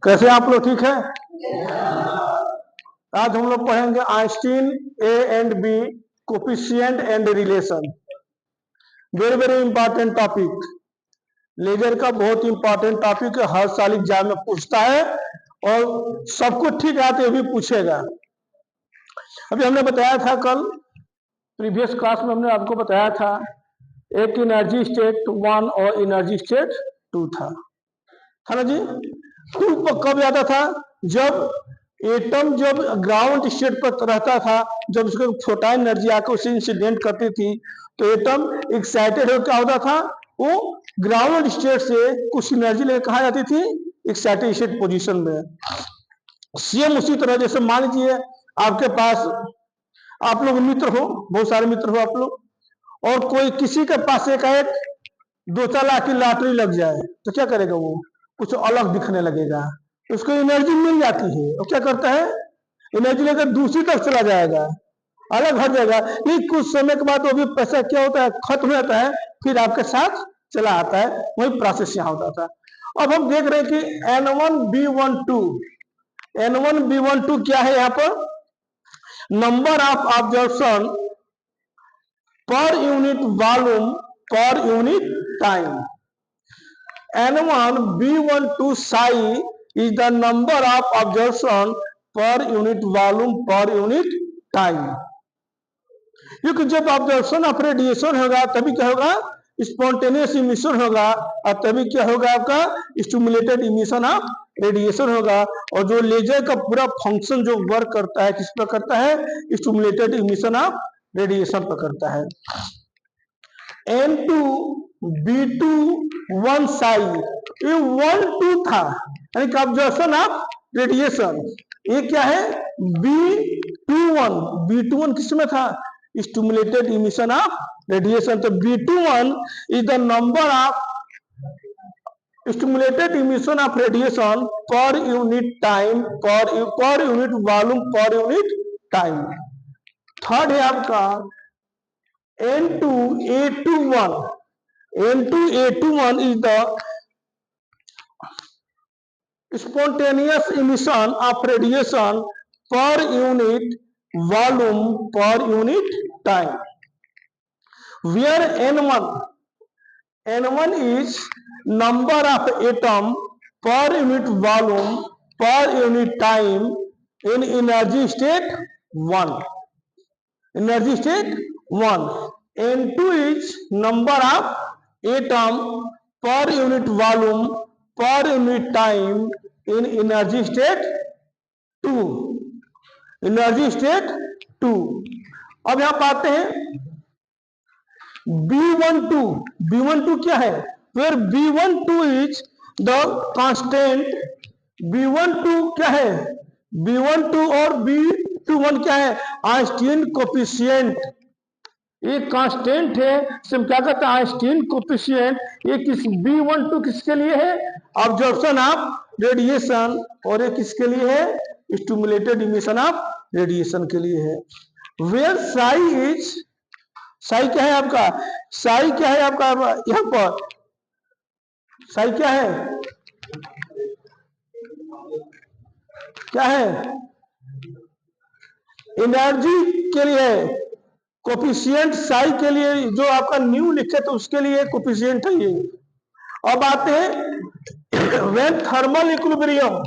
कैसे आप लोग, ठीक है? आज हम लोग पढ़ेंगे Einstein A and B coefficient and relation. Very very important topic, laser का बहुत इंपॉर्टेंट टॉपिक है। हर साल एग्जाम में पूछता है और सबको ठीक आते हुए पूछेगा। अभी हमने बताया था कल प्रीवियस क्लास में, हमने आपको बताया था एक एनर्जी स्टेट 1 और एनर्जी स्टेट 2 था ना जी? 2 कब आता था? जब एटम जब ग्राउंड स्टेट पर रहता था, जब उसको फोटॉन एनर्जी आकर उसे इंसिडेंट करती थी, तो एटम एक्साइटेड होकर क्या होता था, वो ग्राउंड स्टेट से कुछ एनर्जी लेकर कहा जाती थी एक्साइटेड स्टेट पोजीशन में। सेम उसी तरह जैसे मान लीजिए आपके पास, आप लोग मित्र हो, बहुत सारे मित्र हो आप लोग, और कोई किसी के पास एक 2-4 लाख की लॉटरी लग जाए तो क्या करेगा? वो कुछ अलग दिखने लगेगा, उसको एनर्जी मिल जाती है और क्या करता है, एनर्जी लेकर दूसरी तरफ चला जाएगा, अलग हट जाएगा। लेकिन कुछ समय के बाद वो भी पैसा क्या होता है, खत्म हो जाता है, फिर आपके साथ चला आता है। वही प्रोसेस यहाँ होता था। अब हम देख रहे हैं कि N1B12 क्या है? यहाँ पर नंबर ऑफ ऑब्जर्वेशन पर unit volume per unit time. N1B12 psi is the number of observation per unit volume per unit time। क्योंकि जब ऑब्जर्वेशन ऑफ रेडिएशन होगा तभी क्या होगा, स्पॉन्टेनियस इमिशन होगा, और तभी क्या होगा, आपका स्टिमुलेटेड इमिशन ऑफ रेडिएशन होगा। और जो लेजर का पूरा फंक्शन जो वर्क करता है, किस पर करता है? स्टिमुलेटेड इमिशन ऑफ रेडिएशन पर करता है। N2B21 psi, ये 1-2 था, यानी कि ऑब्जर्वेशन ऑफ रेडिएशन। ये क्या है? B21 किस में था? Stimulated emission of radiation. तो B21 is the number of stimulated emission of radiation पर यूनिट टाइम, पर unit volume per unit time. Third है आपका N2A21 is the spontaneous emission of radiation per unit volume per unit time, where N1 is number of atom per unit volume per unit time in energy state 1। Energy state 1। N2 is number of atom per unit volume per unit time in energy state 2। Energy state 2। अब यहां पाते हैं B12 क्या है? Where B12 is the constant। B12 क्या है? B12 और B21 क्या है? Einstein coefficient. ये कांस्टेंट है, हम क्या कहते हैं? Einstein coefficient. ये किस B12 किसके लिए है? Observation of radiation. और ये किसके लिए है? स्टिमुलेटेड इमिशन ऑफ रेडिएशन के लिए है। वेयर साई क्या है आपका? साई क्या है आपका यहाँ पर? साई क्या है? क्या है? एनर्जी के लिए है। कोफिशिएंट साई के लिए जो आपका न्यू लिखे तो उसके लिए कोफिशिएंट है ये। अब आते हैं व्हेन थर्मल इक्विलिब्रियम,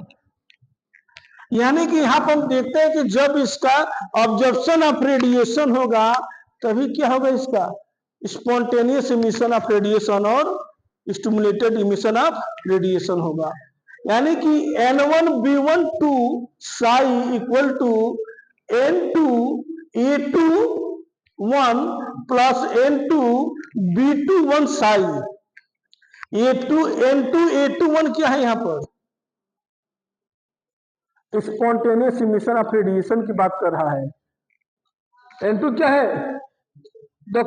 यानी कि यहां पर हम देखते हैं कि जब इसका ऑब्जर्वेशन ऑफ रेडिएशन होगा तभी क्या होगा, इसका स्पॉन्टेनियस इमिशन ऑफ रेडिएशन और स्टिमुलेटेड इमिशन ऑफ रेडिएशन होगा। यानी कि N1B12 psi equal to N2A21 plus N2B21 psi। N2A21 क्या है? यहाँ पर स्पॉन्टेनियस इमिशन ऑफ रेडिएशन की बात कर रहा है। N2 क्या है? The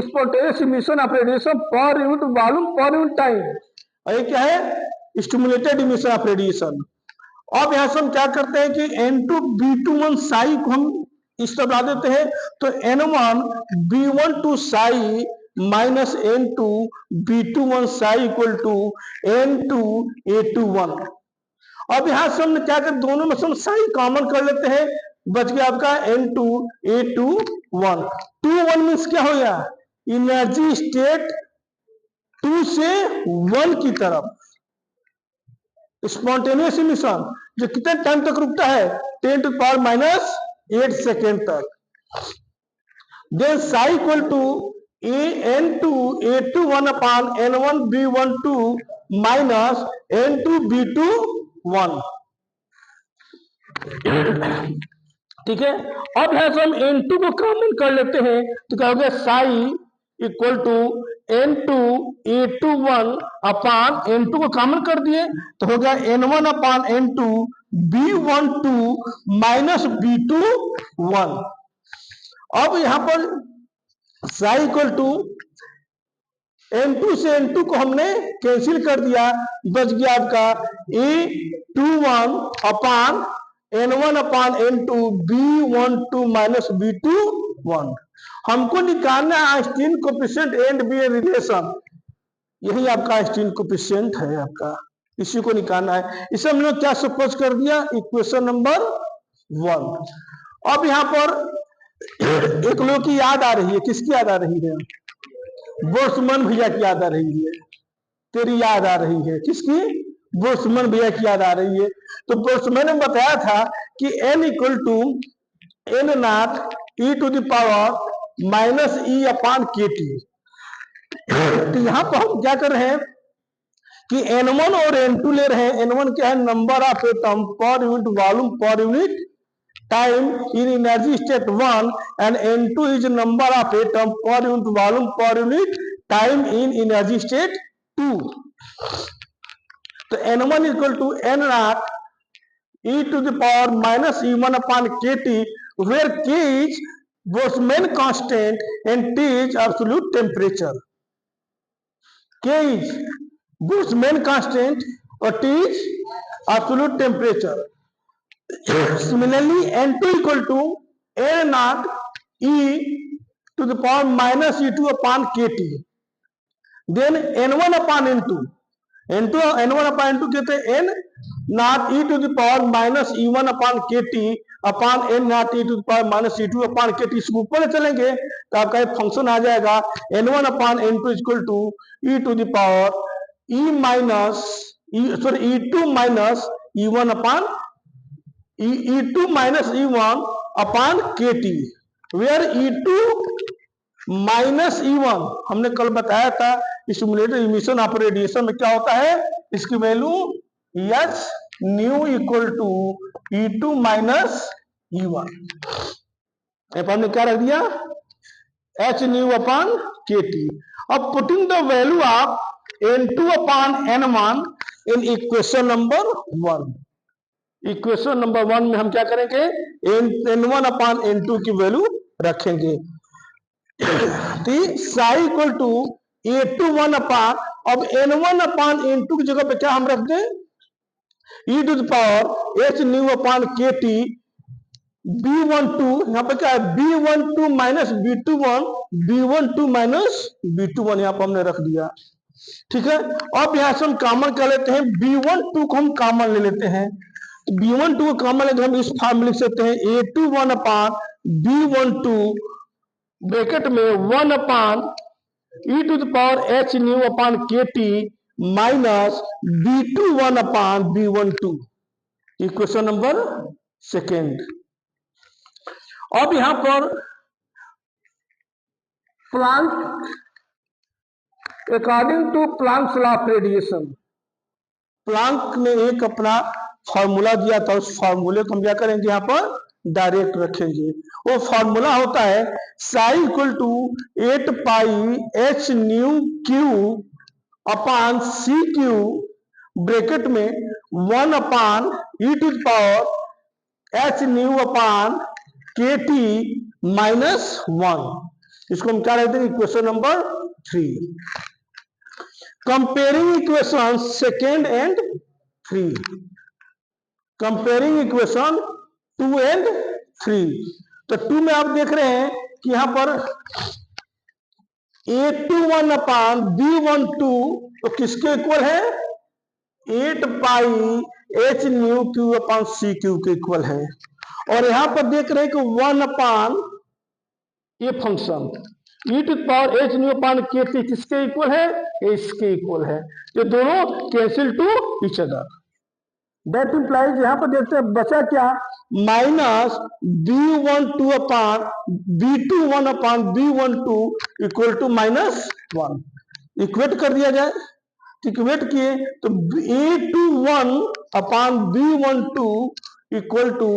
spontaneous emission of radiation पर unit volume per unit time. और ये क्या है? Stimulated emission of radiation. अब यहां से हम क्या करते हैं कि N2B21 psi को हम इस तरह देते हैं, तो N1B12 psi minus N2B21 psi equal to N2A21। अब यहां से हमने क्या कर, दोनों में से हम साई कॉमन कर लेते हैं, बच गया आपका N2A21। 2 1 मीन्स क्या हो गया, एनर्जी स्टेट 2 से 1 की तरफ। स्पॉन्टेनियस इमिशन जो कितने टाइम तक रुकता है, 10⁻⁻8 सेकेंड तक। Then psi equal to N2A21 upon N1B12 minus N2B21। ठीक है, अब यहां से हम N2 को कॉमन कर लेते हैं, तो क्या हो गया, Sai equal to N2A21 upon N2 को कॉमन कर दिए तो हो गया N1 अपान N2 B12 माइनस B21। अब यहां पर साई इक्वल टू N2 से N2 को हमने कैंसिल कर दिया, बच गया आपका A21 अपान N1 अपान N2 B12 माइनस B21। हमको निकालना है Einstein coefficient and B relation. यही आपका आइंस्टीन कोएफिशिएंट है आपका, इसी को निकालना है। इसे हमने क्या सपोज कर दिया, इक्वेशन नंबर 1। अब यहां पर एक लोग की याद आ रही है, किसकी याद आ रही है, बोल्ट्जमैन भैया की याद आ रही है। तेरी याद आ रही है, किसकी, बोल्ट्जमैन भैया की याद आ रही है। तो बोल्ट्जमैन ने बताया था कि n equal to n not e to the power minus E upon K T. तो यहां पर हम क्या कर रहे हैं कि N1 और N2 ले रहे हैं। N1 क्या है, number of atom per unit volume per unit time in energy state 1 and N2 is number of atom per unit volume per unit time in energy state 2। तो N1 equal to n not e to the power minus E1 upon KT, where K is Boltzmann constant and T is absolute temperature. K is Boltzmann constant और T is absolute temperature. Similarly, N2 equal to n naught e to the power minus E2 upon KT. Then N1 upon N2. N1 upon N2 कहते हैं n not e to the power minus E1 upon KT upon n not e to the power minus E2 upon KT। इसको ऊपर चलेंगे तो आपका एक function आ जाएगा N1 upon N2 equal to e to the power e minus E2 minus E1 upon E2 minus E1 upon KT, where E2 minus E1 हमने कल बताया था स्टिमुलेटेड इमिशन ऑफ रेडिएशन में क्या होता है, इसकी value H nu equal to E2 minus E1। हमने क्या रख दिया, H न्यू अपॉन KT। अब putting the value of N2 upon N1 in equation number 1। Equation number 1 में हम क्या करेंगे, N1 अपॉन N2 की वैल्यू रखेंगे। Sai equal to A21 upon, अब N1 अपॉन N2 की जगह पे क्या हम रख दें, e to the power h nu upon KT B12, यहाँ पे क्या है B12 minus B21, B12 minus B21 यहाँ पर हमने रख दिया। ठीक है, अब यहाँ से हम कॉमन कर लेते हैं, B12 को हम कॉमन ले लेते हैं। तो B12 को कॉमन लेते हैं, हम इस फॉर्म में लिख सकते हैं A21 अपॉन B12 ब्रैकेट में 1 upon e to the power h nu upon KT minus B21 upon B12। Equation number 2। अब यहां पर Planck, according to Planck's law of radiation, Planck ने एक अपना फॉर्मूला दिया था, उस फॉर्मूले को हम क्या करेंगे, यहां पर डायरेक्ट रखेंगे। वो फॉर्मूला होता है psi equal to 8 pi h nu cube upon C cube bracket में 1 upon e to the power h nu upon KT minus 1। इसको हम क्या रहते हैं, equation number 3। Comparing equation 2 and 3, comparing equation 2 and 3। तो 2 में आप देख रहे हैं कि यहां पर A21 अपान B12 तो किसके इक्वल है? 8 pi H nu Q upon C Q के इक्वल है। और यहां पर देख रहे हैं कि 1 अपान ये function E to power H nu upon K T किसके इक्वल है? इसके इक्वल है। ये दोनों cancel to each other. That implies यहां पर देखते हैं बचा क्या? Minus B12 upon B21 upon B12 equal to -1। Equate कर दिया जाए, इक्वेट किए तो A21 upon B12 equal to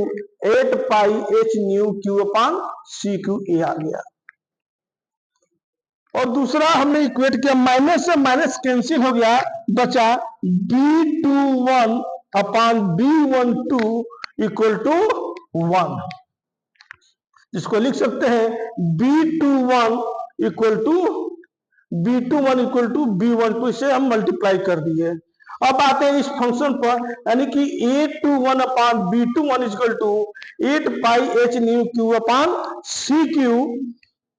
8 pi H nu Q upon C Q A आ गया। और दूसरा हमने इक्वेट किया, माइनस से माइनस कैंसिल हो गया, बचा B21 upon B12 equal to 1, जिसको लिख सकते हैं B21 इक्वल टू B12 से हम मल्टीप्लाई कर दिए। अब आते हैं इस फंक्शन पर, यानी कि A21 upon B21 equal to 8 pi H nu Q upon C cube.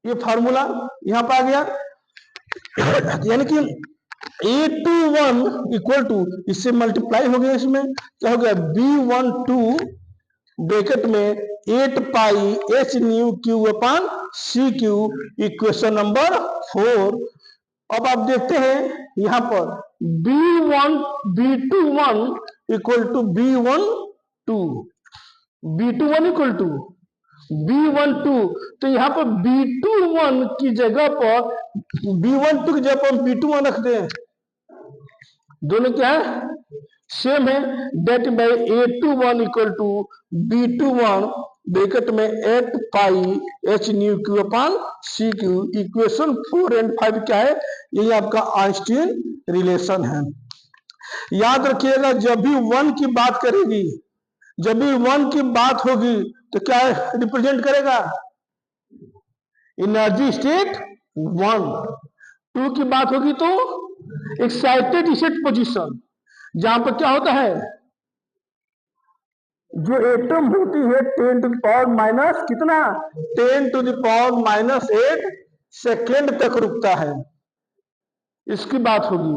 ये फार्मूला यहां पर आ गया, यानी कि A21 इक्वल टू इससे मल्टीप्लाई हो गया, इसमें क्या हो गया? B12 ब्रैकेट में 8 pi H nu Q upon C cube, equation number 4। अब आप देखते हैं यहां पर B21 equal to B21 equal to B12, तो यहां पर B21 की जगह पर B12 की जगह पर हम B21 रख दें, दोनों क्या है? सेम है। That by A21 equal to B21 bracket में 8 pi H nu Q upon C cube, equation 4 और 5 क्या है? यही आपका आइंस्टीन रिलेशन है। याद रखिएगा, जब भी 1 की बात करेगी, जब भी 1 की बात होगी तो क्या रिप्रेजेंट करेगा? Energy state 1। 2 की बात होगी तो एक्साइटेड स्टेट पोजीशन, जहां पर क्या होता है? जो एटम होती है 10 टू द पावर माइनस कितना? 10 टू द पावर -8 सेकेंड तक रुकता है, इसकी बात होगी।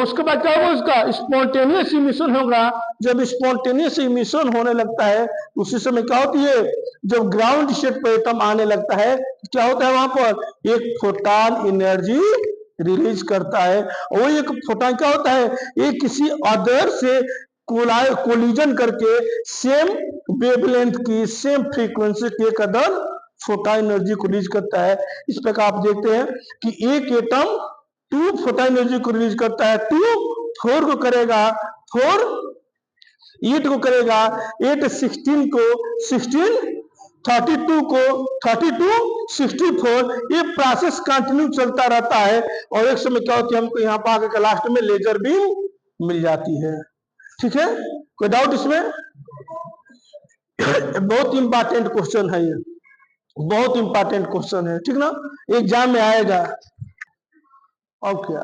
उसके बाद क्या होगा? उसका स्पॉन्टेनियस इमिशन होगा। जब स्पॉन्टेनियस इमिशन होने लगता है उसी समय क्या होती है? जब ग्राउंड स्टेट पर एटम आने लगता है क्या होता है? वहां पर एक फोटॉन एनर्जी रिलीज करता है, और वो एक फोटॉन क्या होता है? ये किसी अदर से कोलिजन करके सेम वेवलेंथ की, सेम फ्रीक्वेंसी के एक अदर फोटॉन एनर्जी को रिलीज करता है। इस प्रकार आप देखते हैं कि एक एटम 2 फोटॉन एनर्जी को रिलीज करता है, 2 4 को करेगा, 4 8 को करेगा, 8 16 को, 16 32 को, 32 64। ये प्रोसेस कंटिन्यू चलता रहता है, और एक समय क्या होती है? हमको यहाँ पर आगे लास्ट में लेजर बीम मिल जाती है। ठीक है, कोई डाउट इसमें? बहुत इंपॉर्टेंट क्वेश्चन है ये, बहुत इंपॉर्टेंट क्वेश्चन है, ठीक ना? एग्जाम में आएगा। और क्या